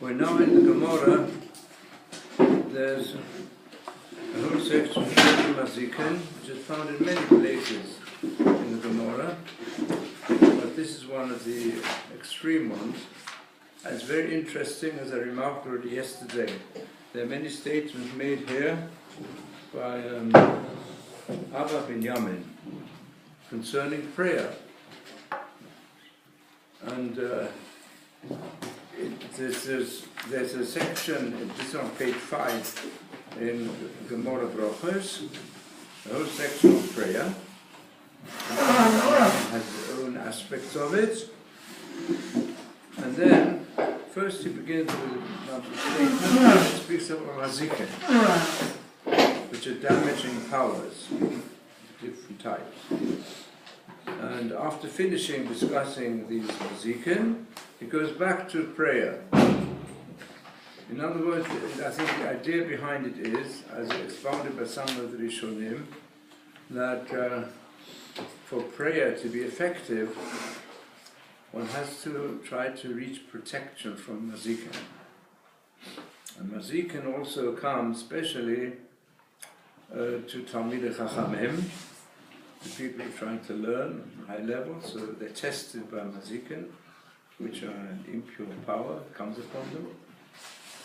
We're now in the Gemara. There's a whole section of Mazikin, which is found in many places in the Gemara, but this is one of the extreme ones. And it's very interesting, as I remarked already yesterday. There are many statements made here by Abba Binyamin concerning prayer. And there's a section, this is on page 5 in Gemara Berachot, a whole section of prayer. It has its own aspects of it. And then, first he begins with a statement that speaks of mazikin, which are damaging powers, different types. And after finishing discussing these mazikin, he goes back to prayer. In other words, I think the idea behind it is, as expounded by some of the Rishonim, that for prayer to be effective, one has to try to reach protection from mazikin. And mazikin also comes especially to Talmidei Chachamim, the people who are trying to learn high level, so they're tested by mazikin, which are an impure power comes upon them.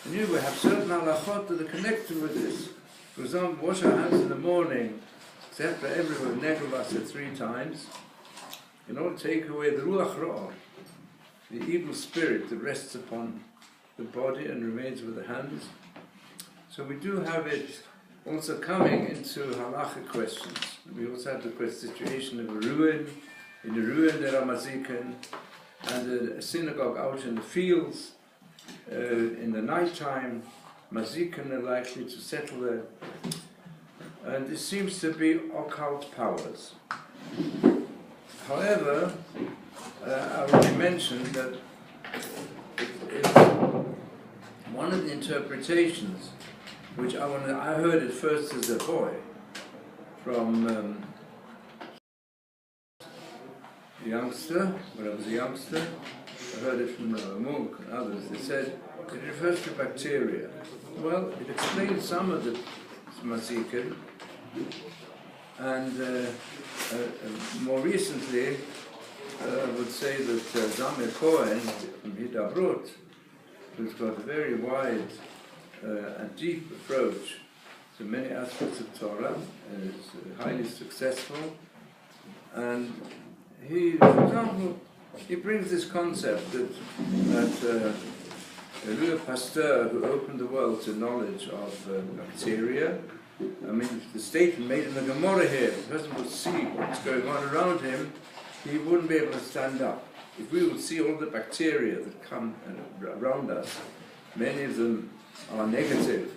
And we have certain halachot that are connected with this. For example, wash our hands in the morning, except for everyone, negavasa 3 times, in order to take away the ruach ra'ah, the evil spirit that rests upon the body and remains with the hands. So we do have it also coming into halachic questions. We also have the situation of a ruin. In a ruin there are mazikin, and a synagogue out in the fields, in the night time, mazikin are likely to settle there. And this seems to be occult powers. However, I already mentioned that it's one of the interpretations, which I heard it first as a boy from a youngster, when I was a youngster. I heard it from Monk and others. They said it refers to bacteria. Well, it explains some of the mazikin, and more recently, I would say that Zamir Cohen from Hidabrut, who's got a very wide and deep approach to many aspects of Torah, and is highly successful. And he, for example, he brings this concept that Louis Pasteur, who opened the world to knowledge of bacteria, I mean, the statement made in the Gemara here, if the person would see what's going on around him, he wouldn't be able to stand up. If we would see all the bacteria that come around us, many of them are negative,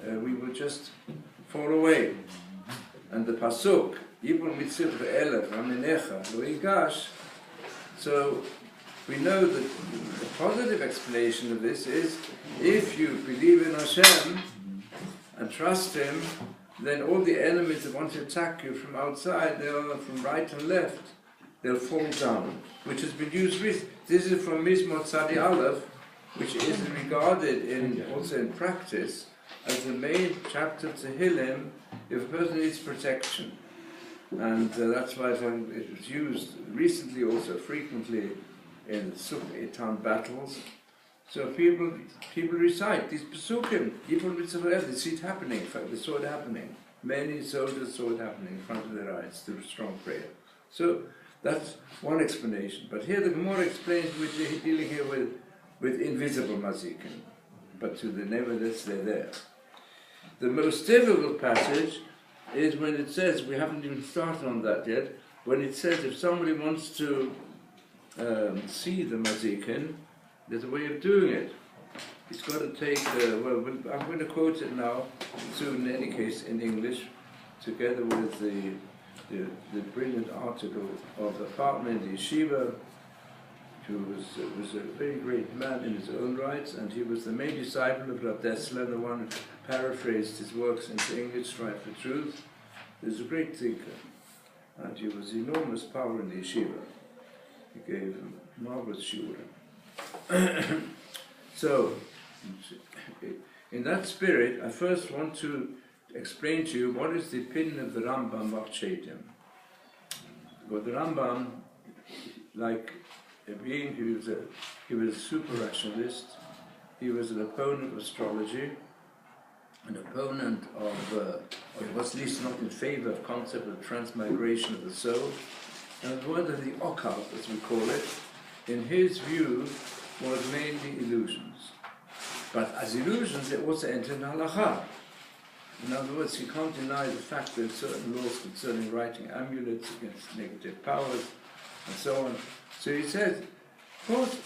we would just fall away. And the pasuk, Yibul mitzvah elef aminecha lo yigash. So we know that the positive explanation of this is, if you believe in Hashem and trust Him, then all the enemies that want to attack you from outside, from right and left, they'll fall down, which has been used recently. This is from Mizmor Tzadi Aleph, which is regarded also in practice as the main chapter of Tehillim if a person needs protection. And that's why it was used recently also frequently in Suk Eitan battles. So people recite these Pesukim, they see it happening. In fact, they saw it happening. Many soldiers saw it happening in front of their eyes through strong prayer. So that's one explanation. But here the Gemara explains we're dealing here with invisible mazikin, but nevertheless they're there. The most difficult passage is when it says, we haven't even started on that yet, when it says if somebody wants to see the mazikin, there's a way of doing it. He's got to take, I'm going to quote it now, soon in any case in English, together with the brilliant article of the partner in the yeshiva, who was a very great man in his own rights, and he was the main disciple of Rav Dessler, the one who paraphrased his works into English, Strive for Truth. He was a great thinker, and he was enormous power in the yeshiva. He gave a marvelous shiur. So, in that spirit, I first want to explain to you what is the opinion of the Rambam about Shaitim. Well, the Rambam, like a being, he was a super rationalist. He was an opponent of astrology, an opponent of, or he was at least not in favor of concept of transmigration of the soul, and one of the occult, as we call it, in his view, was mainly illusions. But as illusions, they also enter in halakha. In other words, you can't deny the fact that certain laws concerning writing amulets against negative powers, and so on. So he says, of course,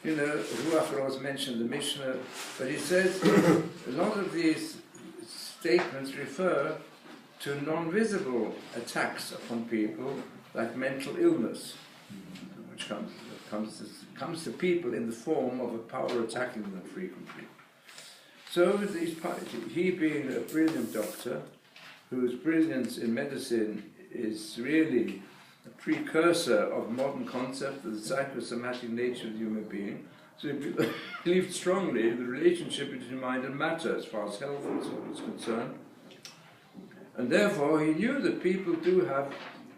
you know, Ruach Roz mentioned the Mishnah, but he says a lot of these statements refer to non-visible attacks upon people, like mental illness, which comes to people in the form of a power attacking them frequently. So he being a brilliant doctor, whose brilliance in medicine is really a precursor of modern concept of the psychosomatic nature of the human being, so he believed strongly in the relationship between mind and matter as far as health and so on is concerned. And therefore he knew that people do have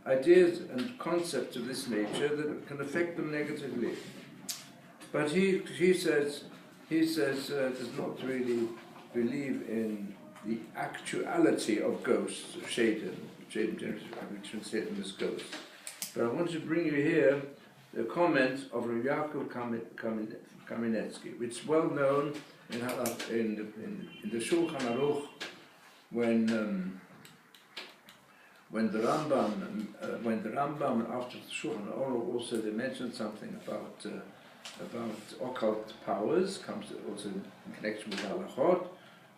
ideas and concepts of this nature that can affect them negatively. But he says does not really believe in the actuality of ghosts, of Shaitan. Shaitan we translate them as ghosts. But I want to bring you here the comment of Rav Yaakov Kamenetsky, which is well known in the Shulchan Aruch, when the Rambam after the Shulchan Aruch also they mentioned something about occult powers, comes also in connection with halachot.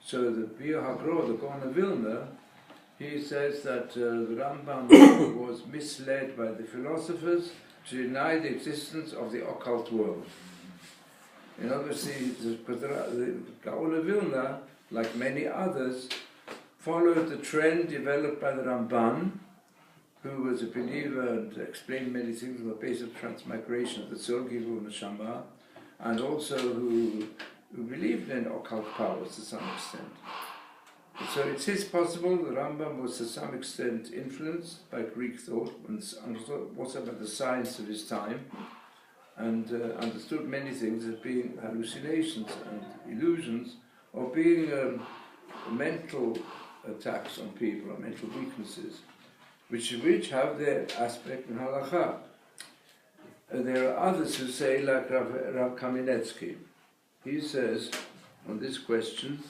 So the Bir Hagro, the Gaon of Vilna, he says that the Rambam was misled by the philosophers to deny the existence of the occult world. And obviously, the Gaon of Vilna, like many others, followed the trend developed by the Ramban, who was a believer and explained many things on the basis of transmigration of the soul, Gilgul Neshama, and also who believed in occult powers to some extent. So it is possible the Rambam was to some extent influenced by Greek thought and also by the science of his time, and understood many things as being hallucinations and illusions, or being mental attacks on people, or mental weaknesses, which have their aspect in halakha. There are others who say, like Rav Kamenetsky, he says on this question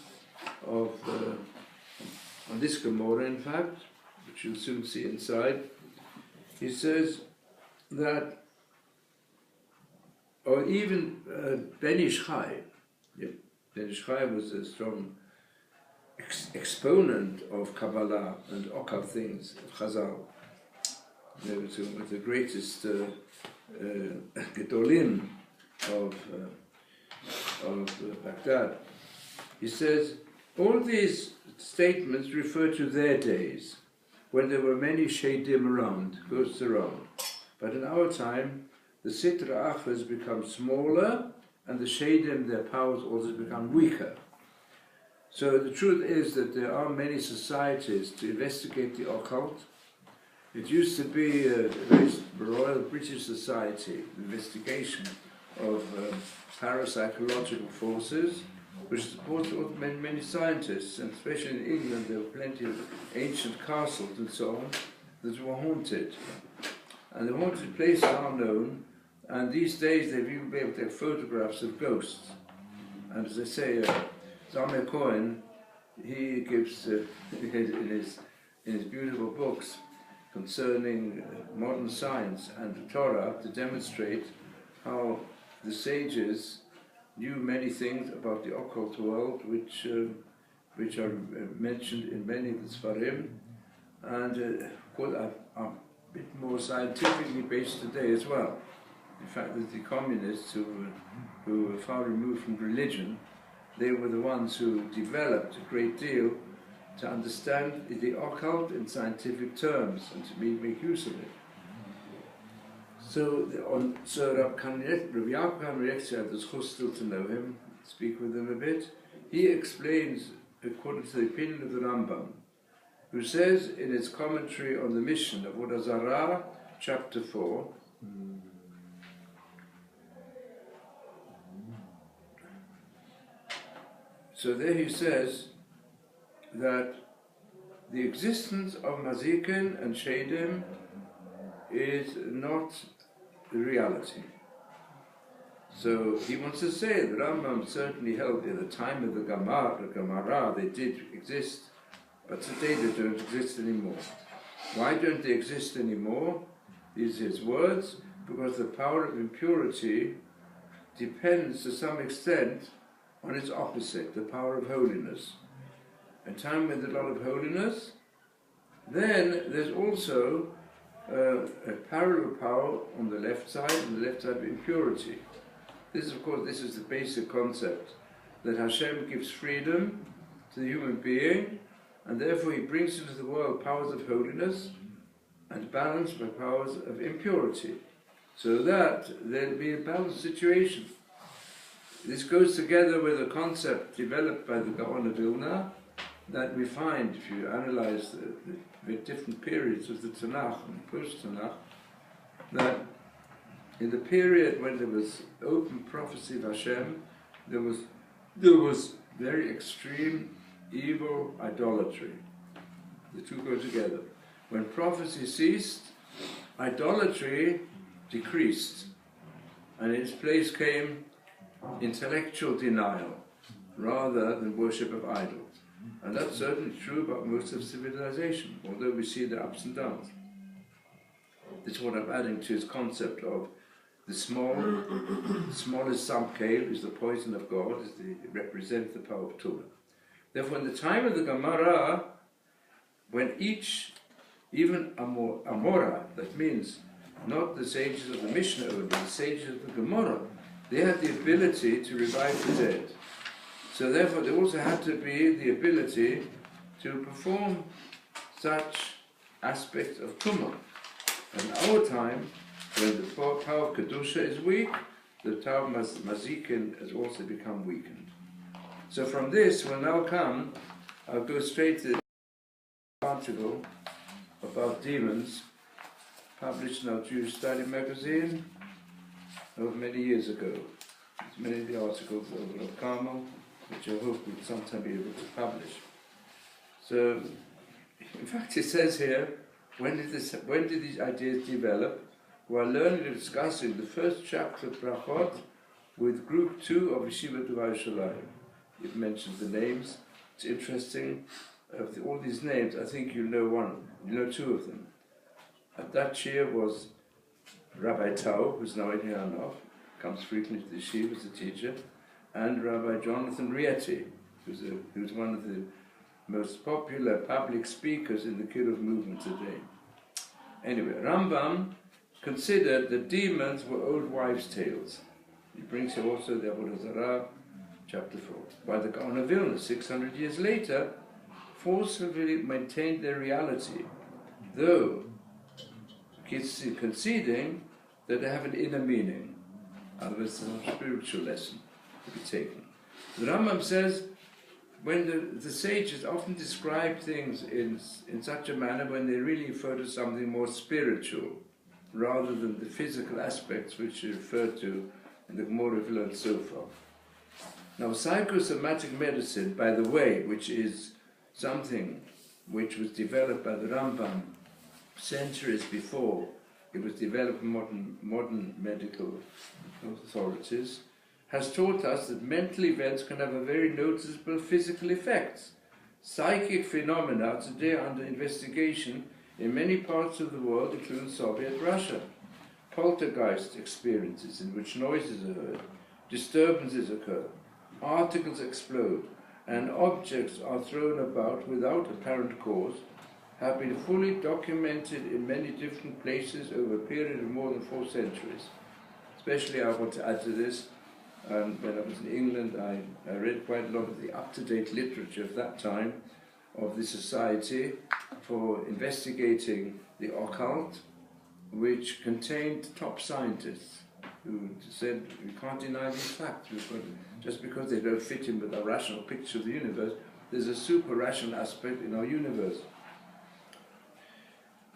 of, on this Gemara in fact, which you'll soon see inside, he says that, or even Ben Ish Chai, Ben Ish Chai was a strong exponent of Kabbalah and occult things, of Chazal. They were two of the greatest Gedolim of Baghdad. He says, all these statements refer to their days, when there were many Shaidim around, ghosts around. But in our time, the Sitra Achras become smaller, and the Shaidim, their powers also become weaker. So the truth is that there are many societies to investigate the occult. It used to be a Royal British Society investigation of parapsychological forces, which supports many scientists, and especially in England there were plenty of ancient castles and so on that were haunted. And the haunted places are known, and these days they've even been able to take photographs of ghosts. And as I say, Zamir Cohen, he gives in his beautiful books concerning modern science and the Torah to demonstrate how the sages knew many things about the occult world, which are mentioned in many of the Sfarim, and are a bit more scientifically based today as well. In fact, the communists who were far removed from religion, they were the ones who developed a great deal to understand the occult in scientific terms and to make use of it. Rav Yaakov Kamenetsky had the chus still to know him, speak with him a bit. He explains, according to the opinion of the Rambam, who says in his commentary on the mission of Avodah Zarah, chapter 4, so there he says that the existence of Mazikin and Shadim is not the reality. So he wants to say that Rambam certainly held in the time of the Gemara they did exist, but today they don't exist anymore. Why don't they exist anymore? These are his words, because the power of impurity depends to some extent on its opposite, the power of holiness. A time with a lot of holiness, then there's also a parallel power on the left side of impurity. This, of course, this is the basic concept, that Hashem gives freedom to the human being, and therefore he brings into the world powers of holiness and balanced by powers of impurity, so that there'll be a balanced situation. This goes together with a concept developed by the Gaon of Vilna that we find, if you analyze the different periods of the Tanakh and post-Tanakh, that in the period when there was open prophecy of Hashem, there was very extreme evil idolatry. The two go together. When prophecy ceased, idolatry decreased, and in its place came intellectual denial rather than worship of idols. And that's certainly true about most of civilization, although we see the ups and downs. This is what I'm adding to his concept of the smallest subcale is the poison of God, it represents the power of Torah. Therefore, in the time of the Gemara, when even Amora, that means not the sages of the Mishnah only, the sages of the Gemara, they had the ability to revive the dead. So therefore, there also had to be the ability to perform such aspects of Tumah. In our time, when the power of Kedusha is weak, the power of Mazikin has also become weakened. So from this will now come, I'll go straight to the article about demons, published in our Jewish Study magazine over many years ago. There's many of the articles over of Carmel, which I hope we'll sometime be able to publish. So, in fact, it says here, when did these ideas develop? While learning and discussing the first chapter of Berachot with group 2 of Yeshiva Devai Shalayim. It mentions the names. It's interesting. Of all these names, I think you know two of them. At that year was Rabbi Tau, who's now in Hiranov, comes frequently to the Yeshiva as a teacher, and Rabbi Jonathan Rieti, who's one of the most popular public speakers in the Kiruv movement today. Anyway, Rambam considered that demons were old wives' tales. He brings here also the Avodah Zarah, chapter 4. While the Gaon of Vilna, 600 years later, forcibly maintained their reality, though conceding that they have an inner meaning. Otherwise, it's a spiritual lesson to be taken. The Rambam says, when the sages often describe things in such a manner when they really refer to something more spiritual, rather than the physical aspects which are referred to in the Gemara we've learned so far. Now, psychosomatic medicine, by the way, which is something which was developed by the Rambam centuries before it was developed in modern medical authorities, has taught us that mental events can have a very noticeable physical effects. Psychic phenomena today are under investigation in many parts of the world, including Soviet Russia. Poltergeist experiences in which noises are heard, disturbances occur, articles explode, and objects are thrown about without apparent cause, have been fully documented in many different places over a period of more than 4 centuries. Especially, I want to add to this, when I was in England, I read quite a lot of the up-to-date literature of that time, of the Society for Investigating the Occult, which contained top scientists who said, we can't deny these facts. Just because they don't fit in with our rational picture of the universe, there's a super rational aspect in our universe.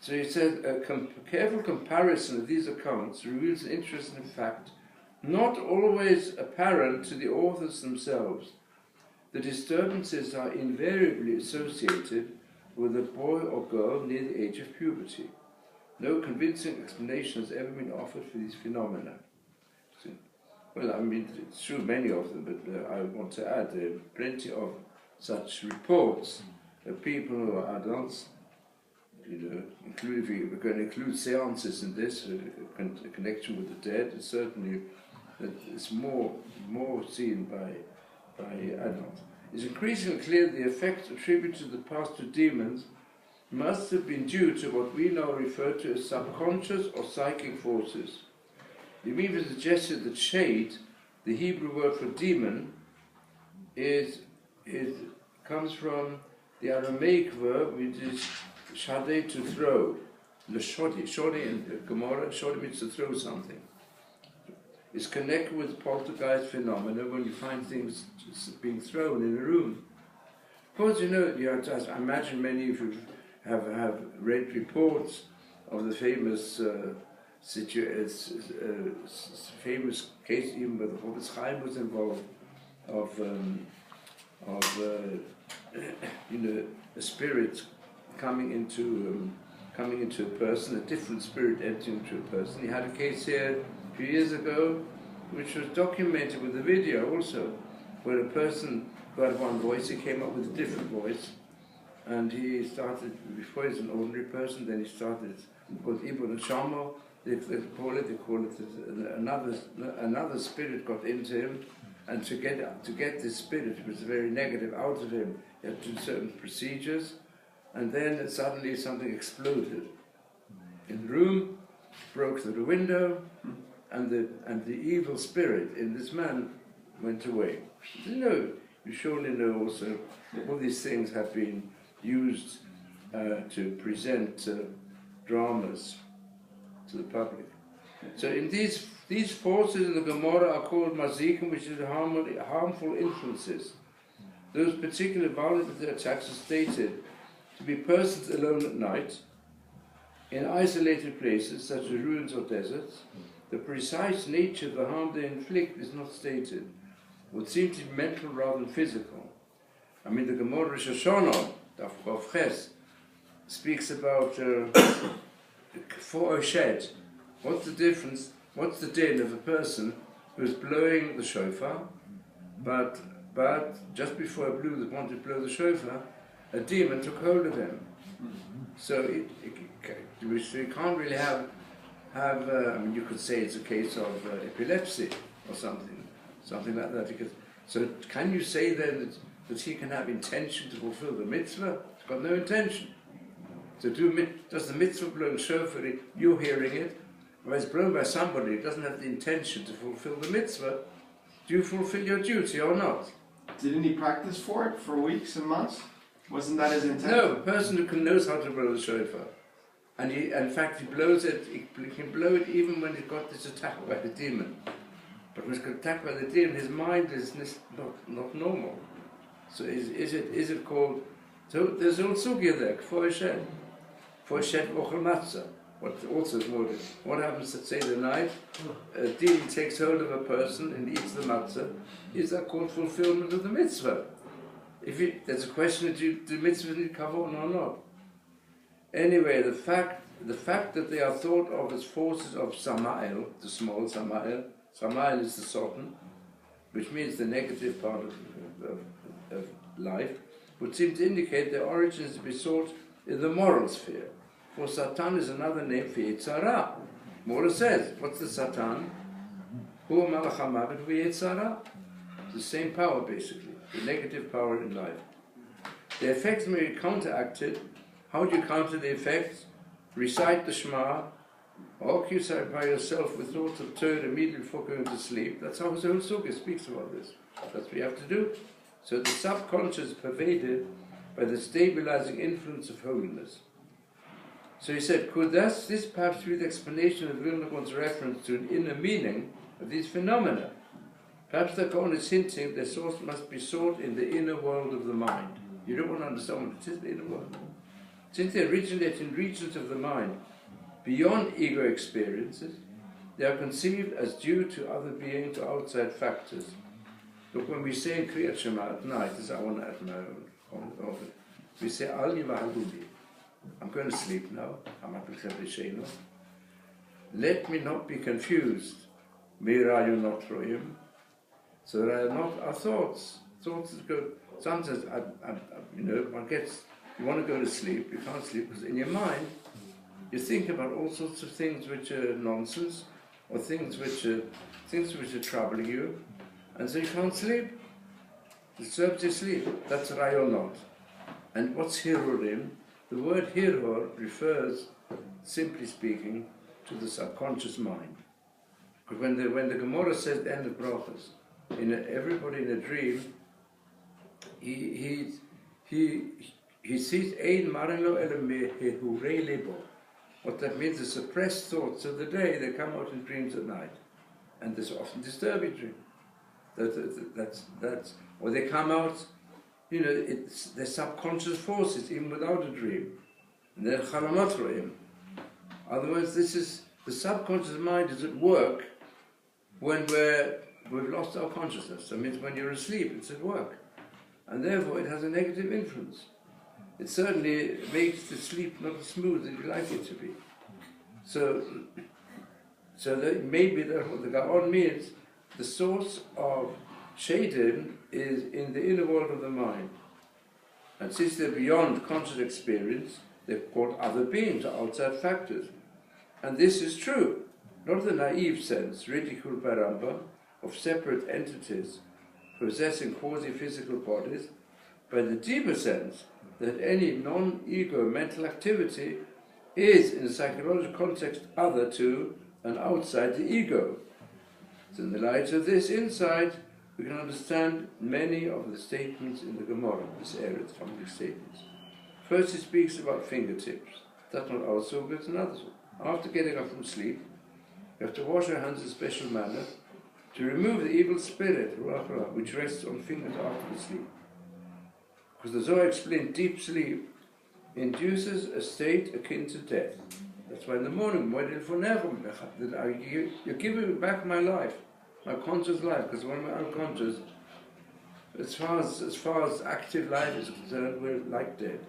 So he said, a careful comparison of these accounts reveals an interesting fact, not always apparent to the authors themselves. The disturbances are invariably associated with a boy or girl near the age of puberty. No convincing explanation has ever been offered for these phenomena. So, well, I mean, it's true, many of them, but I want to add there are plenty of such reports of people who are adults, including, if we're going to include seances in this, a connection with the dead, it's certainly it's more seen by adults. It's increasingly clear the effects attributed to the past to demons must have been due to what we now refer to as subconscious or psychic forces. It may be suggested that shade, the Hebrew word for demon, comes from the Aramaic verb which is shadeh, to throw. The shodi in Gemara, shodi means to throw something. It's connected with poltergeist phenomena when you find things just being thrown in a room. Of course, you have to imagine many of you have read reports of the famous famous case, even where the Chofetz Chaim was involved, of a spirit coming into a person, a different spirit entering into a person. He had a case here a few years ago, which was documented with a video also, where a person who had one voice, he came up with a different voice, and he started, before he was an ordinary person, then he started, called Ibn Shamo, they call it another spirit got into him, and to get this spirit, which was very negative, out of him, he had to do certain procedures, and then suddenly something exploded in the room, broke through the window, and the evil spirit in this man went away. You surely know also all these things have been used to present dramas to the public. So in these forces in the Gemara are called mazikim, which is harmful influences. Those particular vulnerable attacks are stated to be persons alone at night, in isolated places such as ruins or deserts. The precise nature of the harm they inflict is not stated. It would seem to be mental rather than physical. I mean, the Gemara Rosh Hashanah, Daf Chav Ches, speaks about for a shed. What's the difference? What's the din of a person who's blowing the shofar, but just before he wanted to blow the shofar, a demon took hold of him. So you can't really have I mean, you could say it's a case of epilepsy or something like that. So can you say then that he can have intention to fulfill the mitzvah? He's got no intention. So does the mitzvah blowing shofar, you're hearing it, whereas blown by somebody who doesn't have the intention to fulfill the mitzvah, do you fulfill your duty or not? Didn't he practice for it for weeks and months? Wasn't that his intent? No, a person who knows how to blow the shofar. And in fact, he blows it, he can blow it even when he got this attack by the demon. But when he's got attacked by the demon, his mind is not normal. So is it called, so there's all sugya there, for shed ochel matzah. What happens at say the night, a demon takes hold of a person and eats the matzah, is that called fulfillment of the mitzvah? There's a question, do the mitzvah need kavod or not? Anyway, the fact that they are thought of as forces of Samael, the small Samael is the Satan, which means the negative part of life, would seem to indicate their origins to be sought in the moral sphere. For Satan is another name for Yetzirah. Mora says, what's the Satan? Hu malach hamavet v'Yetzirah. The same power, basically, the negative power in life. The effects may be counteracted. How do you counter the effects? Recite the Shema, or occupy yourself with thoughts of Torah immediately before going to sleep. That's how the whole Sukkah speaks about this. That's what you have to do. So the subconscious is pervaded by the stabilizing influence of holiness. So he said, could this perhaps be the explanation of Vilnagon's reference to an inner meaning of these phenomena? Perhaps the Gaon is hinting their source must be sought in the inner world of the mind. You don't want to understand what it is, the inner world. Since they originate in regions of the mind beyond ego experiences, they are conceived as due to other beings or outside factors. Look, when we say in Kriyat Shema at night, this I want to add my own, we say, Al Yivahaduli. I'm going to sleep now. Let me not be confused. Mirayu not roim. So they are not our thoughts. Thoughts that go. Sometimes, one gets. You want to go to sleep. You can't sleep because in your mind, you think about all sorts of things which are nonsense, or things which are troubling you, and so you can't sleep. It disturbs your sleep. That's rayonot. And what's hirurim? The word hirur refers, simply speaking, to the subconscious mind. But when the Gemara says the end of brachas, everybody in a dream, he sees ein marino ele lebo. What that means is suppressed thoughts of the day, they come out in dreams at night. And there's often disturbing dreams. That's or they come out, it's their subconscious forces, even without a dream. And they're chalamat roim. Otherwise, the subconscious mind is at work when we've lost our consciousness. That means when you're asleep, it's at work. And therefore, it has a negative influence. It certainly makes the sleep not as smooth as you like it to be. So that maybe that's what the Gaon means. The source of Shadim is in the inner world of the mind. And since they're beyond conscious experience, they're called other beings, or outside factors. And this is true, not the naive sense, ridicule by Rambam, of separate entities possessing quasi-physical bodies, but the deeper sense that any non-ego mental activity is, in a psychological context, other to and outside the ego. So in the light of this insight, we can understand many of the statements in the Gemara, this area, the family statements. First, he speaks about fingertips. That's not our suga, it's another suga. After getting up from sleep, you have to wash your hands in a special manner to remove the evil spirit, which rests on fingers after the sleep. Because the Zohar explained deep sleep induces a state akin to death. That's why in the morning, you're giving back my life, my conscious life, because when we're unconscious, as far as active life is concerned, we're like dead.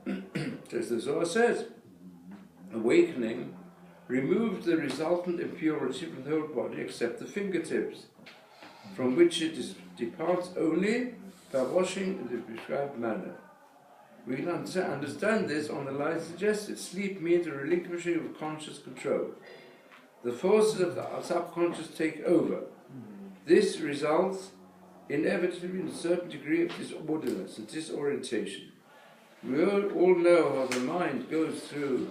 So as the Zohar says, awakening removes the resultant impurity from the whole body except the fingertips, from which it departs only by washing in the prescribed manner. We can understand this on the lines suggested. Sleep means a relinquishing of conscious control. The forces of the subconscious take over. This results inevitably in a certain degree of disorderliness and disorientation. We all know how the mind goes through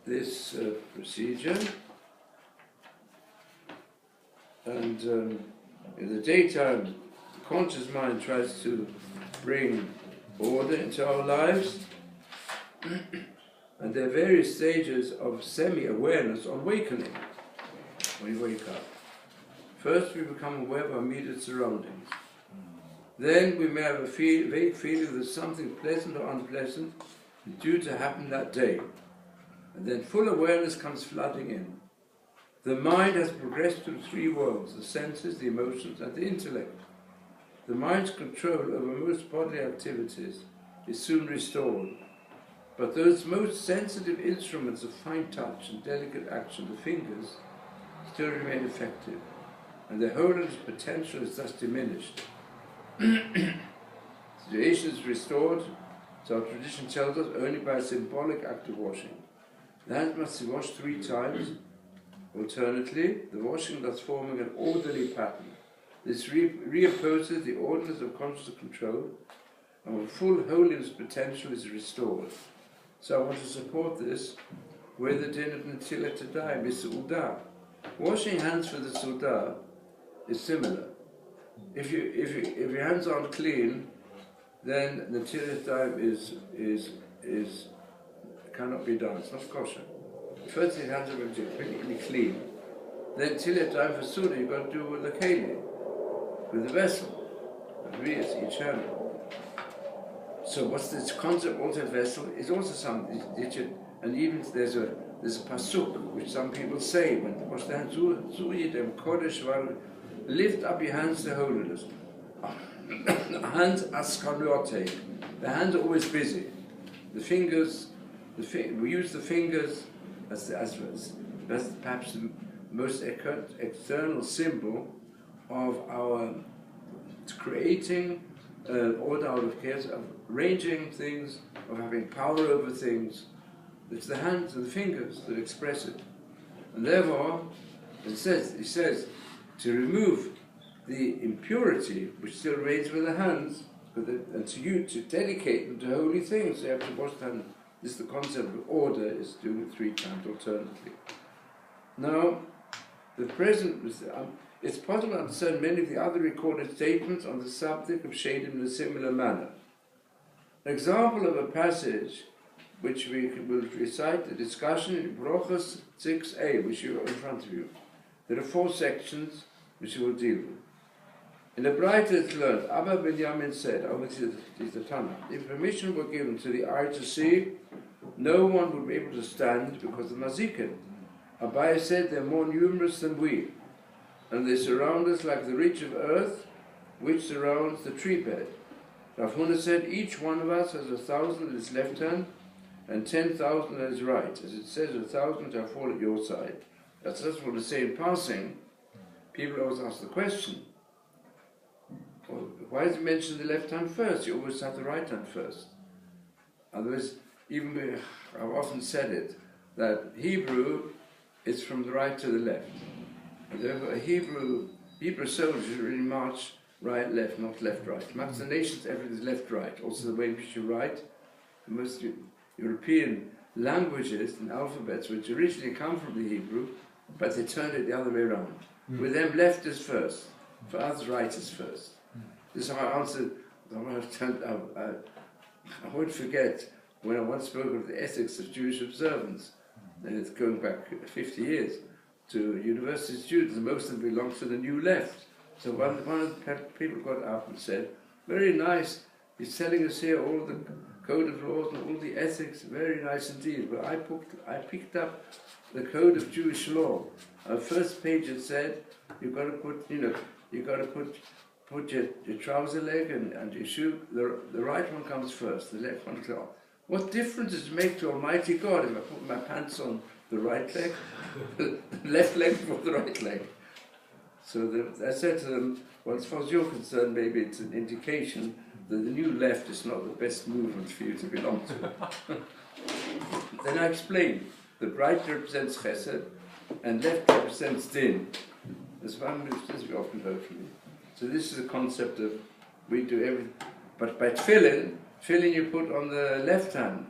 this procedure, and in the daytime, the conscious mind tries to bring order into our lives, and there are various stages of semi-awareness on awakening when you wake up. First, we become aware of our immediate surroundings. Then we may have a vague feeling that something pleasant or unpleasant is due to happen that day. And then full awareness comes flooding in. The mind has progressed through three worlds: the senses, the emotions, and the intellect. The mind's control over most bodily activities is soon restored. But those most sensitive instruments of fine touch and delicate action, the fingers, still remain effective, and their wholeness potential is thus diminished. Situation is restored, so our tradition tells us, only by a symbolic act of washing. The hands must be washed 3 times. Alternately, the washing thus forming an orderly pattern. This reimposes the orders of conscious control, and when full holiness potential is restored. So I want to support this with the din of Netilat Yadayim, Su'udah. Washing hands for the Su'udah is similar. If your hands aren't clean, then Netilat Yadayim is cannot be done. It's not kosher. First, your hands have to be completely clean. Then, till you have time for Suda, you've got to do with the keli, with the vessel, the riyas, each hand. So, what's this concept also of vessel is also something, and even there's a pasuk which some people say when they wash their hands, lift up your hands to holiness. Hands askaliote. The hands are always busy. The fingers, we use the fingers as perhaps the most external symbol of our creating order out of chaos, of arranging things, of having power over things. It's the hands and the fingers that express it. And therefore, he says, to remove the impurity which still remains with the hands, and to dedicate them to holy things, you have to wash the hands. This is the concept of order, is doing it 3 times alternately. Now, the present, it's possible to understand many of the other recorded statements on the subject of Shadim in a similar manner. An example of a passage which we will recite, the discussion in Berachot 6a, which you have in front of you. There are 4 sections which we will deal with. In the Braita it's learned, Abba Binyamin said, this is the Tana, if permission were given to the eye to see, no one would be able to stand because of Mazikin. Abai said they're more numerous than we, and they surround us like the reach of earth which surrounds the tree bed. Rav Huna said, each one of us has 1,000 at his left hand and 10,000 at his right. As it says, 1,000 shall fall at your side. That's just what to say in passing. People always ask the question, well, why does it mention the left hand first? You always have the right hand first. Otherwise, I've often said it, that Hebrew is from the right to the left. And therefore, a Hebrew soldier really march right, left, not left, right. Amongst the nations, everything is left, right. Also the way in which you write, most European languages and alphabets, which originally come from the Hebrew, but they turned it the other way around. With them, left is first. For us, right is first. This is how I answered. I won't forget when I once spoke of the ethics of Jewish observance, and it's going back 50 years, to university students, and most of them belong to the New Left. So one of the people got up and said, very nice, he's telling us here all the code of laws and all the ethics, very nice indeed. But I picked up the code of Jewish law. On the first page it said, you've got to put your trouser leg and your shoe, the right one comes first, the left one comes. What difference does it make to Almighty God if I put my pants on the right leg, the left leg before the right leg? So I said to them, well, as far as you're concerned, maybe it's an indication that the new left is not the best movement for you to belong to. Then I explained that right represents chesed and left represents din. As we often heard from you. So this is a concept of we do everything. But by tefillin you put on the left hand.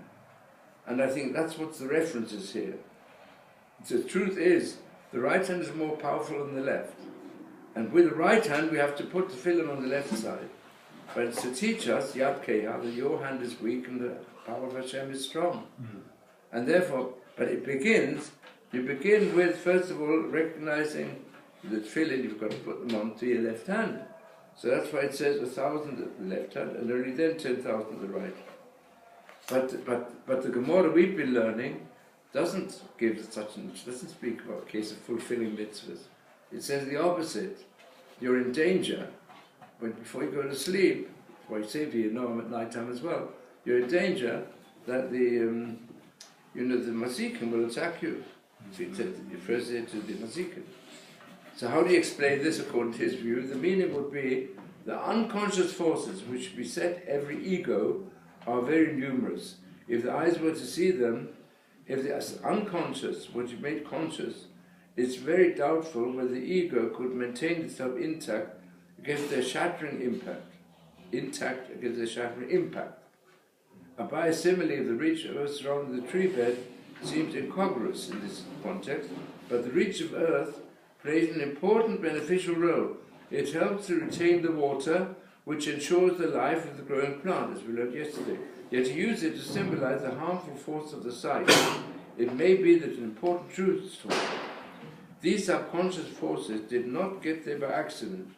And I think that's what the reference is here. The truth is, the right hand is more powerful than the left. And with the right hand, we have to put the tefillin on the left side. But it's to teach us, Yad Keha, that your hand is weak and the power of Hashem is strong. And therefore, but you begin with, first of all, recognizing that tefillin, you've got to put them onto your left hand. So that's why it says 1,000 at the left hand, and only then 10,000 at the right. But the Gemara we've been learning doesn't speak about a case of fulfilling mitzvahs. It says the opposite. You're in danger before you go to sleep. Well, you say Vietnam at night time as well. You're in danger that the Mazikim will attack you. So he refers here to the Mazikim. So how do you explain this according to his view? The meaning would be the unconscious forces which beset every ego are very numerous. If the eyes were to see them, if they are unconscious, what you made conscious, it's very doubtful whether the ego could maintain itself intact against their shattering impact. Intact against their shattering impact. A biosimile of the reach of earth surrounding the tree bed seems incongruous in this context, but the reach of earth plays an important beneficial role. It helps to retain the water which ensures the life of the growing plant, as we learned yesterday. Yet to use it to symbolize the harmful force of the sight, it may be that an important truth is taught. These subconscious forces did not get there by accident.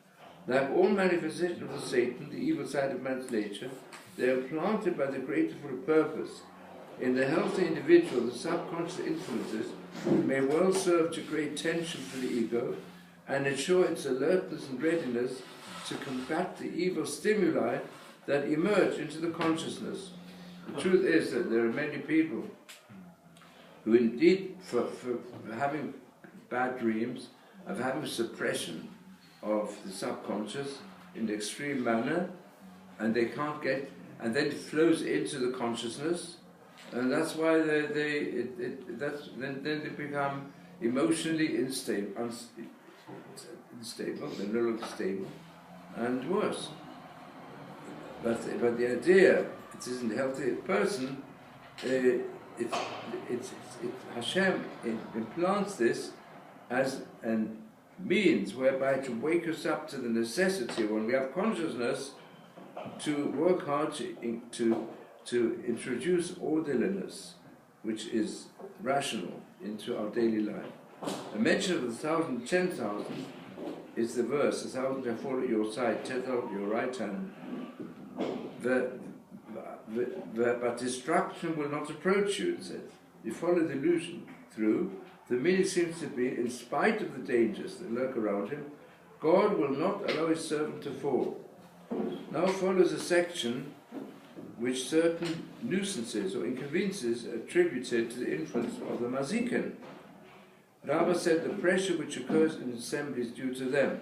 Like all manifestations of Satan, the evil side of man's nature, they are planted by the Creator for a purpose. In the healthy individual, the subconscious influences may well serve to create tension for the ego and ensure its alertness and readiness to combat the evil stimuli that emerge into the consciousness. The truth is that there are many people who indeed, for having bad dreams, of having suppression of the subconscious in the extreme manner, and they can't get, and then it flows into the consciousness, and that's why then they become emotionally unstable, they're no longer stable, and worse. But the idea, it isn't a healthy person, Hashem implants this as a means whereby to wake us up to the necessity, when we have consciousness, to work hard to introduce orderliness, which is rational, into our daily life. A mention of 1,000, 10,000 is the verse, 1,000 shall fall at your side, 10,000 at your right hand. But destruction will not approach you, it says. You follow the illusion through. The meaning seems to be, in spite of the dangers that lurk around him, God will not allow his servant to fall. Now follows a section which certain nuisances or inconveniences are attributed to the influence of the mazikin. Rava said the pressure which occurs in assembly is due to them.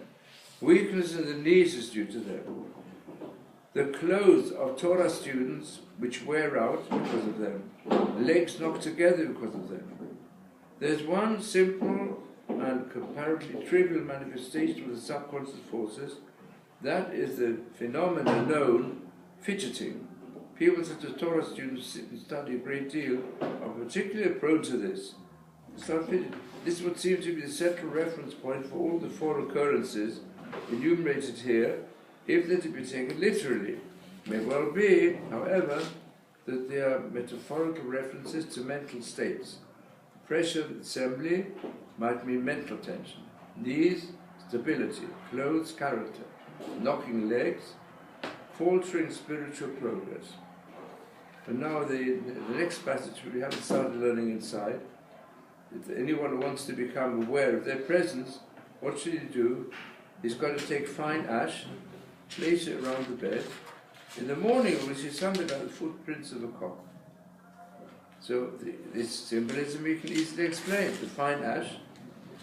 Weakness in the knees is due to them. The clothes of Torah students which wear out because of them. Legs knocked together because of them. There's one simple and comparatively trivial manifestation of the subconscious forces. That is the phenomenon known fidgeting. People such as Torah students sit and study a great deal are particularly prone to this. Start fidgeting. This would seem to be the central reference point for all the four occurrences enumerated here, if they're to be taken literally. It may well be, however, that they are metaphorical references to mental states. Pressure of assembly might mean mental tension. Knees, stability. Clothes, character. Knocking legs, faltering spiritual progress. And now the next passage we haven't started learning inside. If anyone who wants to become aware of their presence, what should he do? He's got to take fine ash, place it around the bed. In the morning we'll see something like the footprints of a cock. So this symbolism we can easily explain. The fine ash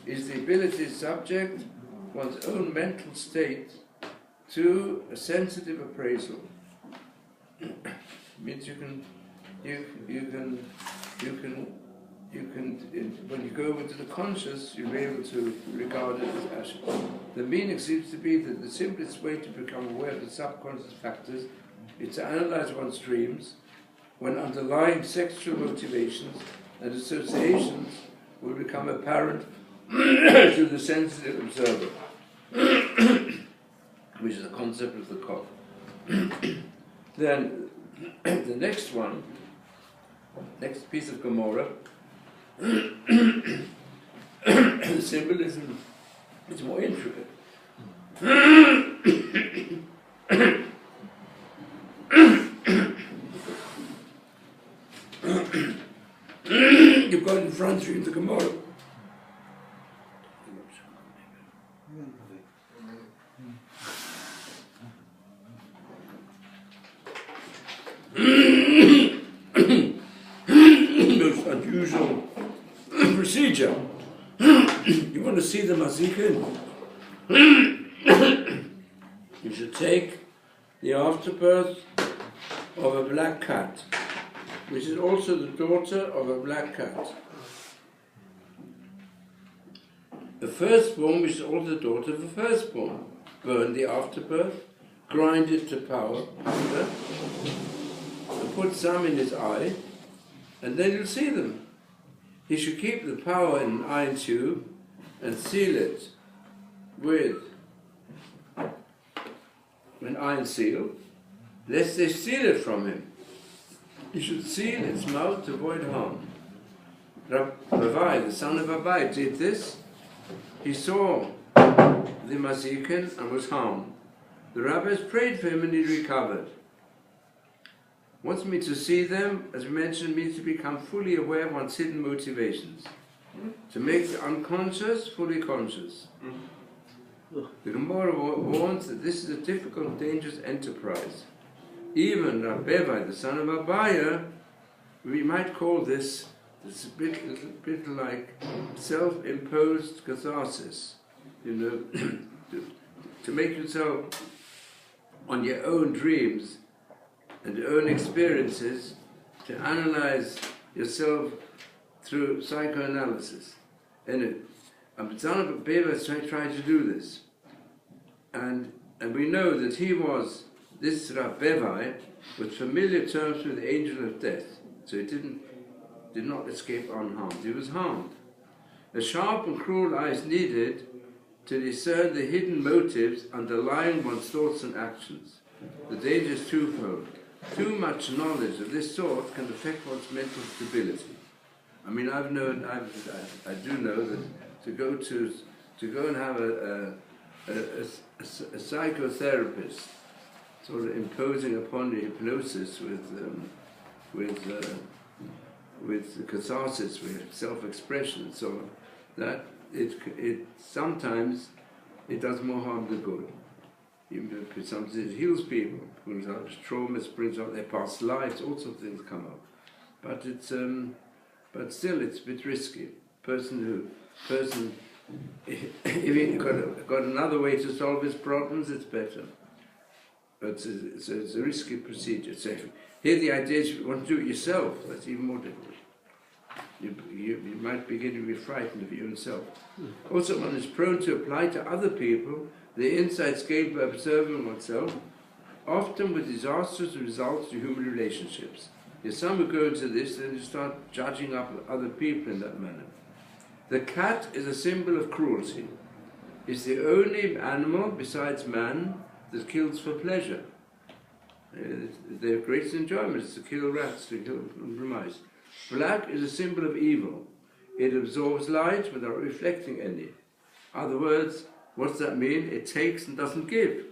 is the ability to subject one's own mental state to a sensitive appraisal. Means you can when you go into the conscious, you'll be able to regard it as ash. The meaning seems to be that the simplest way to become aware of the subconscious factors is to analyze one's dreams, when underlying sexual motivations and associations will become apparent to the sensitive observer, which is the concept of the cock. Then the next one, next piece of Gemara, the symbolism is more intricate. You've got in front of you the Gemara. Most unusual procedure. You want to see the mazikin? You should take the afterbirth of a black cat, which is also the daughter of a black cat. The firstborn, which is also the daughter of the firstborn. Burn the afterbirth, grind it to powder, and put some in his eye, and then you'll see them. He should keep the powder in an iron tube and seal it with a an iron seal, lest they steal it from him. He should seal its mouth to avoid harm. Ravai, the son of Abai, did this. He saw the Mazikin and was harmed. The rabbis prayed for him and he recovered. Wants me to see them, as we mentioned, means to become fully aware of one's hidden motivations. To make the unconscious fully conscious. The Gemara warns that this is a difficult, dangerous enterprise. Even Rabbevai, the son of Abaya, we might call this a bit like self-imposed catharsis. To make yourself on your own dreams and your own experiences, to analyze yourself through psychoanalysis. And Abzana Beba is trying to do this. And we know that this Rabbevai was familiar terms with the angel of death, so he did not escape unharmed. He was harmed. A sharp and cruel eye is needed to discern the hidden motives underlying one's thoughts and actions. The danger is twofold. Too much knowledge of this sort can affect one's mental stability. I mean, I do know that to go and have a psychotherapist sort of imposing upon the hypnosis with catharsis, with self-expression and so on, that it sometimes it does more harm than good. Even sometimes it heals people, brings out traumas, brings out their past lives, all sorts of things come up. But but still it's a bit risky. If he got another way to solve his problems, it's better. But it's a risky procedure. So here the idea is if you want to do it yourself, that's even more difficult. You might begin to be frightened of your own self. Also, one is prone to apply to other people the insights gained by observing oneself, often with disastrous results to human relationships. If some who go into this, then you start judging up other people in that manner. The cat is a symbol of cruelty. It's the only animal besides man that kills for pleasure. Their greatest enjoyment is to kill rats, to kill mice. Black is a symbol of evil. It absorbs light without reflecting any. In other words, what's that mean? It takes and doesn't give.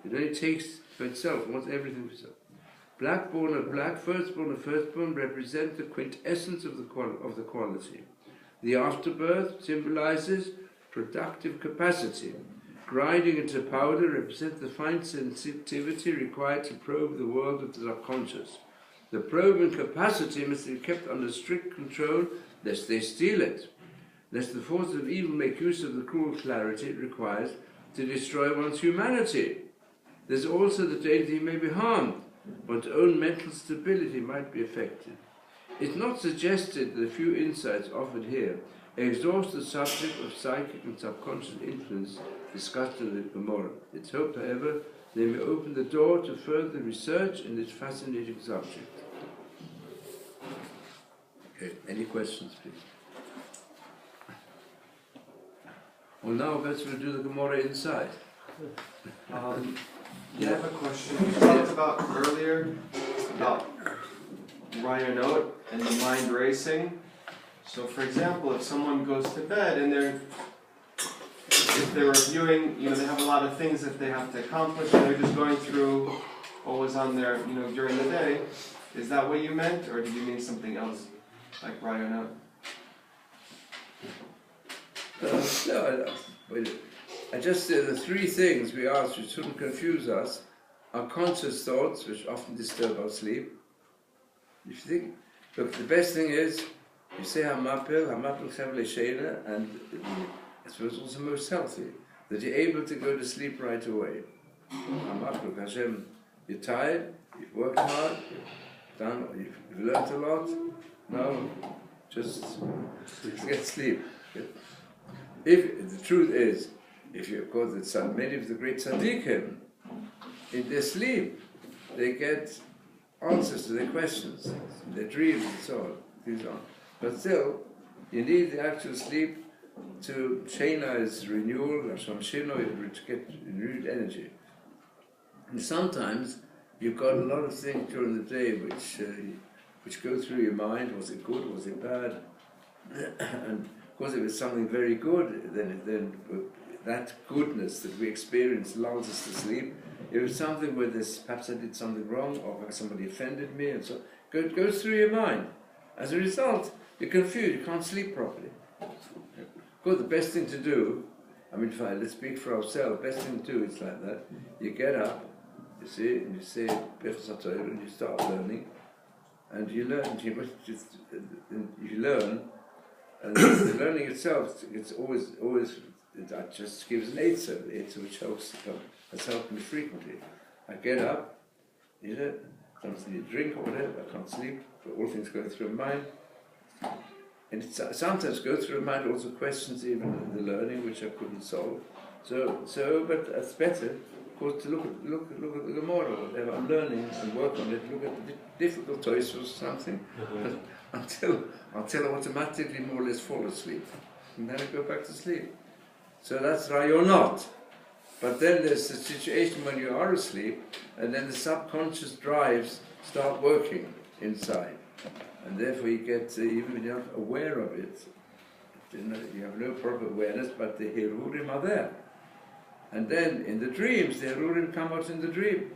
It only takes for itself, wants everything for itself. Black-born of black, firstborn of firstborn represent the quintessence of the quality. The afterbirth symbolizes productive capacity. Grinding into powder represents the fine sensitivity required to probe the world of the subconscious. The probing capacity must be kept under strict control lest they steal it, lest the forces of evil make use of the cruel clarity it requires to destroy one's humanity. There's also the danger he may be harmed. One's own mental stability might be affected. It's not suggested that the few insights offered here exhaust the subject of psychic and subconscious influence discussed in the Gemara. It's hoped, however, they may open the door to further research in this fascinating subject. Okay, any questions, please? Well, now perhaps we'll do the Gemara inside. I have a question. You talked about earlier about Rayonot and the mind racing. So, for example, if someone goes to bed and if they're reviewing, they have a lot of things that they have to accomplish, and they're just going through what was on there, during the day. Is that what you meant, or did you mean something else, like Rayonot? No. I just said the three things we asked, which shouldn't confuse us, are conscious thoughts, which often disturb our sleep. If you think, look, the best thing is, you say Hamapil Chavle Shena, and I suppose it's also most healthy, that you're able to go to sleep right away. Hamapil Hashem, you're tired, you've worked hard, you've learned a lot, now just get sleep. If the truth is, if you go to the many of the great tzaddikim, in their sleep, they get answers to their questions, their dreams and so on, things on. But still, you need the actual sleep to Shena is renewal, to get renewed energy. And sometimes you've got a lot of things during the day which go through your mind. Was it good? Was it bad? And of course, if it's something very good, then that goodness that we experience lulls us to sleep. If it's something where perhaps I did something wrong, or perhaps somebody offended me, and so it goes through your mind. As a result, you're confused. You can't sleep properly. Good. The best thing to do, I mean, fine, let's speak for ourselves. Best thing to do is like that. You get up, you see, and you say Berachot Ch, and you start learning, and you learn. You learn, and the learning itself, it's always that just gives an answer, which has helped me frequently. I get up, something to drink or whatever. I can't sleep, but all things go through my mind. And it sometimes goes through my mind also questions even in the learning which I couldn't solve. But it's better, of course, to look at the Gemara or whatever I'm learning and work on it. Look at the difficult choices or something until I automatically more or less fall asleep, and then I go back to sleep. So that's Rayonot. But then there's the situation when you are asleep, and then the subconscious drives start working inside. And therefore you get, even when you're not aware of it, you have no proper awareness, but the Herurim are there. And then in the dreams, the Herurim come out in the dream.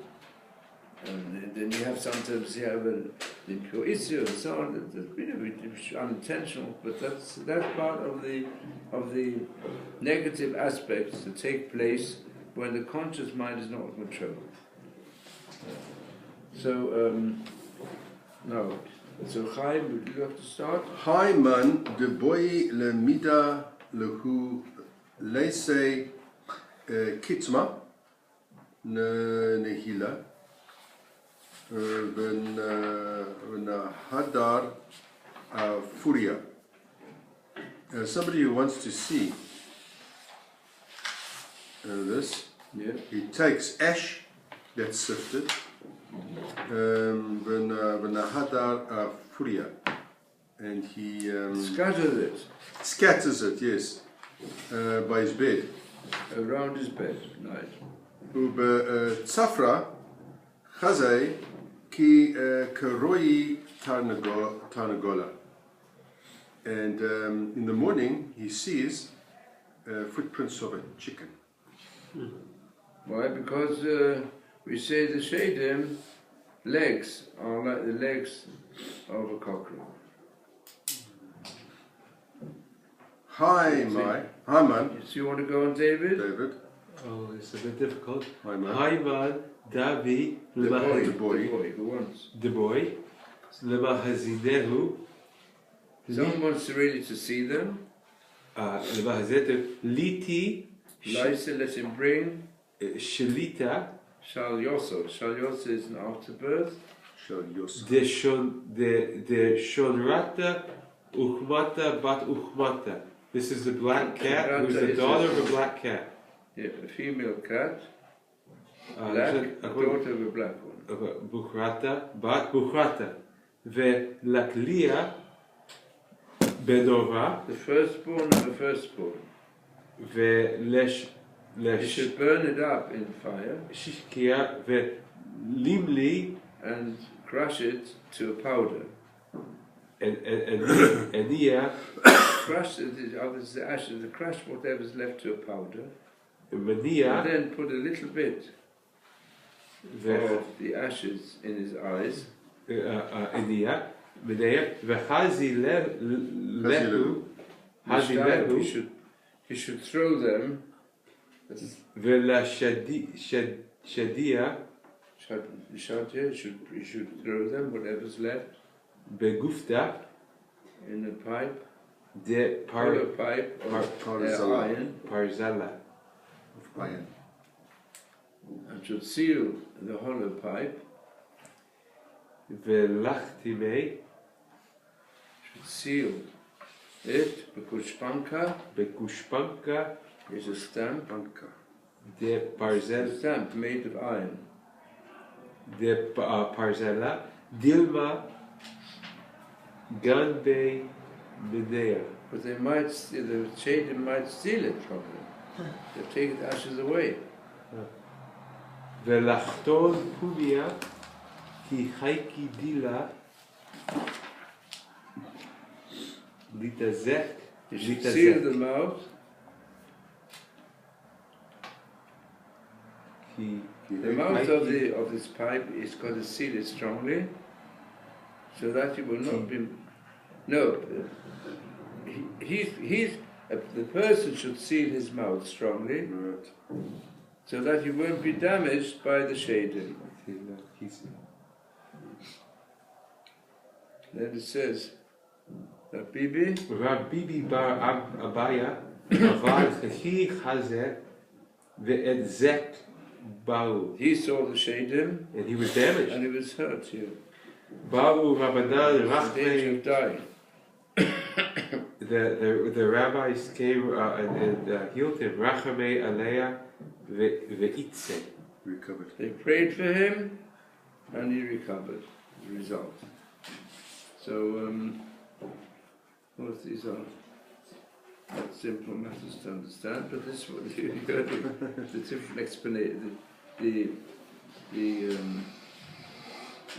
And then you have sometimes an impure issue and so on, it's unintentional, but that's part of the negative aspects that take place when the conscious mind is not in control. So Chaim, would you have to start? Haiman de boy le mida lehu leise kitzma nehila when hadar furia. Somebody who wants to see this, Yeah. he takes ash that's sifted. When hadar furia, and he scatters it, yes, by his bed, around his bed, right. Tzafra chazay ki karoi tarnagola, and in the morning he sees footprints of a chicken. Why? Because we say the Shadim legs are like the legs of a cockroach. Hi, man. So you want to go on, David? David. Oh, it's a bit difficult. Hi, man. Haiman, Davi, The boy. Who wants? the boy, Lema Hazinehu, Someone wants really to see them. Lema Hazinehu, Liti, Laisa, let him bring Shelita, Shal Yoso. Shal Yoso is an afterbirth. the Shonrata, Uchmata, Bat Uchmata. This is the black cat, who's the daughter of a black cat. Yeah, a female cat, black, daughter of a black one. Bukhrata, Bat Bukhrata. Ve Laklia, Bedova, The firstborn of the firstborn. Ve Lesh, You should burn it up in fire Shishkia, Ve Limli, and crush it to a powder. and Nia, Crush the ashes, crush whatever's left to a powder. Mania, And then put a little bit of the ashes in his eyes. Nia, Medea, Vehazi Lehu, Hazi Lehu, You should throw them. Vela Shadia, You should throw them, whatever's left, Begufta, in a pipe, De hollow pipe of iron, Parzala, Of iron. and should seal the hollow pipe, Velachtime, should seal it, Bekushpanka Bekushpanka, is a stamp, De a Parzel, stamp made of iron. De Parzala, Dilma, Ganbe, Medea. But they might steal, the Shadim might steal it from them. They take the ashes away. ולחתון פומיה כי חייקי דילה להתאזק. You should seal the mouth. The mouth of this pipe is got to seal it strongly, so that you will not be. No, the person should seal his mouth strongly, Right. so that you won't be damaged by the shading. Then it says that Bibi. רב ביבי בר אביה עבר חכי חזה ואת זק באו. He saw the shadim, And he was damaged. and he was hurt here. באו רבנן In danger רחמי. of dying. The rabbis came and healed him. Rachame Alea ve'itze. Recovered. They prayed for him, and he recovered. The result. So, both these are not simple matters to understand, but this one, you heard the different explanation.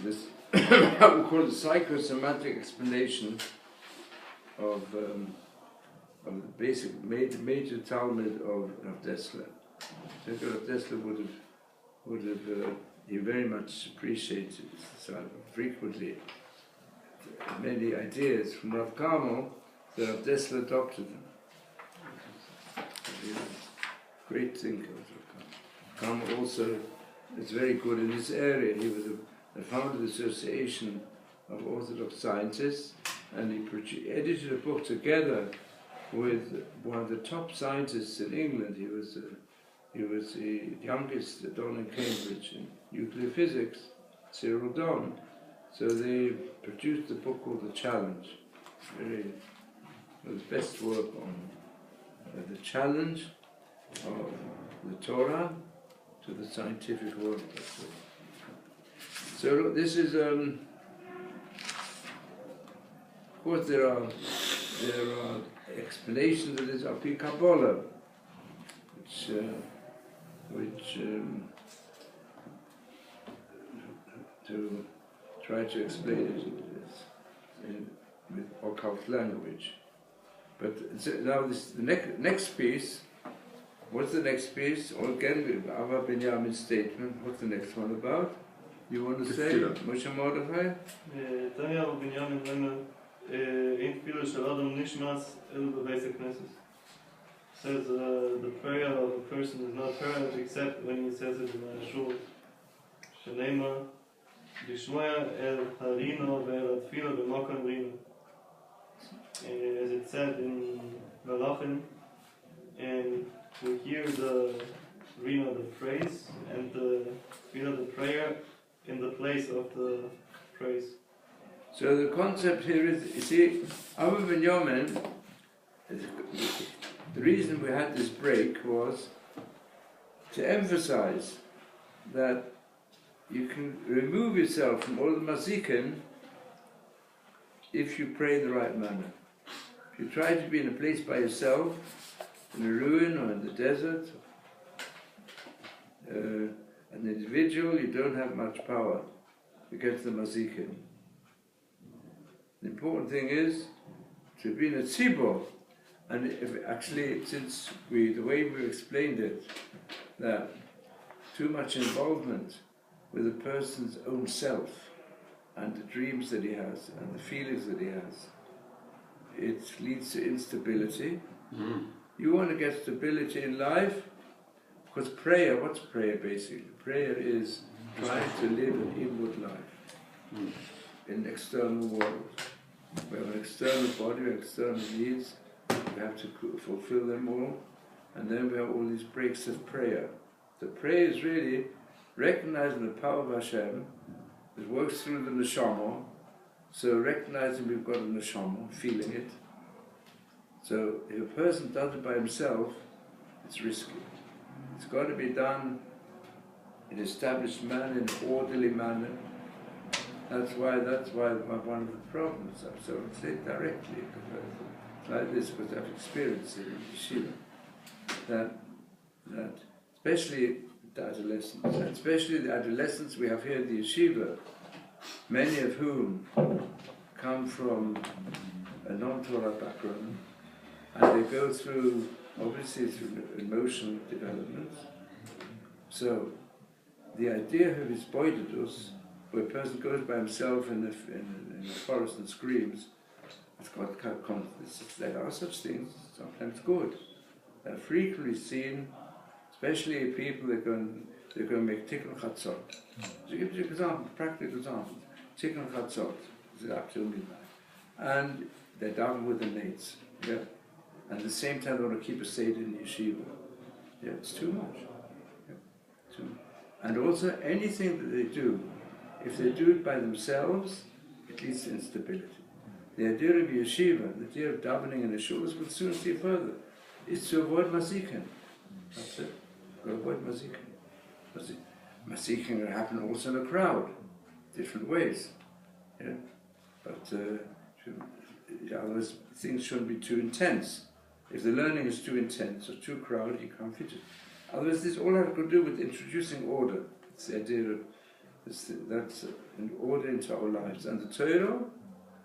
This what we call the psychosomatic explanation of the basic major Talmud of Dessler. So Dessler would have he very much appreciated frequently many ideas from Rav Carmel that Rav Dessler adopted them. Great thinker. Carmel also is very good in this area. He was a founder of the Association of Orthodox Scientists, and he edited a book together with one of the top scientists in England. He was the youngest Don in Cambridge in nuclear physics, Cyril Don. So they produced a book called The Challenge. Very, the best work on the challenge of the Torah to the scientific world. So look, this is, of course, there are explanations of this Api Kabbalah, which to try to explain it with occult language. But now the next piece. What's the next piece? Or again, Abba Binyamin's statement. What's the next one about? You want to say, Moshe Mordechai? Tanya Abba Binyamin Lema in Tefillah Shel Adam Nishmas El B'Beis HaKnesses. Says the prayer of a person is not heard except when he says it in a shul. Shenema Lishmoya El Harino Ve'el Tefillah B'Makam Rino. As it said in Malachim, and we hear the Rino, the praise, and the Tefillah, the prayer, in the place of the praise. So the concept here is, you see, Abba Binyamin, the reason we had this break was to emphasize that you can remove yourself from all the mazikin if you pray in the right manner. If you try to be in a place by yourself, in a ruin or in the desert, an individual, you don't have much power against the mazikin. The important thing is to be in a tzibor, and if actually, since the way we explained it, that too much involvement with a person's own self and the dreams that he has and the feelings that he has, it leads to instability. You want to get stability in life, because prayer, what's prayer basically? Prayer is trying to live an inward life in the external world. We have an external body, we have external needs, we have to fulfill them all, and then we have all these breaks of prayer. So prayer is really recognizing the power of Hashem that works through the neshama, so recognizing we've got a neshama, feeling it. So if a person does it by himself, it's risky. It's got to be done in an established manner, in an orderly manner. That's why one of the problems, so I'll say it directly, like this, because I've experienced it in Yeshiva, that especially the adolescents, and especially the adolescents we have here at the yeshiva, many of whom come from a non-Torah background, and they go through, obviously, through emotional development. So, the idea of his boidedus, where a person goes by himself in the forest and screams, it's got kind of confidence. There are such things, sometimes good. They're frequently seen, especially people that they're going to make tikkun chatzot. So give you an example, practical example. Tikkun chatzot is absolutely right. And they're down with the mates. Yeah? And at the same time they want to keep a seder in the yeshiva. Yeah, it's too much. Yeah, too much. And also anything that they do, if they do it by themselves, it leads to instability. The idea of yeshiva, the idea of davening in the shuls, will soon see further. It's to avoid mazikin. That's it. To avoid mazikin. Mazikin will happen also in a crowd, different ways. Yeah, but otherwise things shouldn't be too intense. If the learning is too intense or too crowded, you can't fit it. Otherwise, this all has to do with introducing order. It's the idea of that's an order into our lives, and the Torah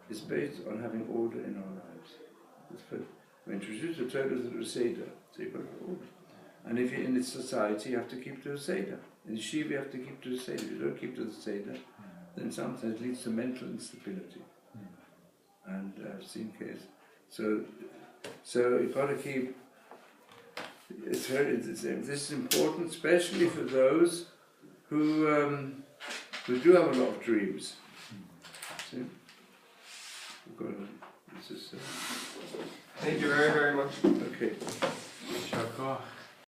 is based on having order in our lives. We introduce the Torah to the Seder, so you've got to have order. And if you're in this society, you have to keep to the Seder. In the Shiva, you have to keep to the Seder. If you don't keep to the Seder, then sometimes it leads to mental instability. And I've seen cases. So you've got to keep. This is important, especially for those who do have a lot of dreams. See? We've got to, this is, Thank you very, very much. okay. Shakach.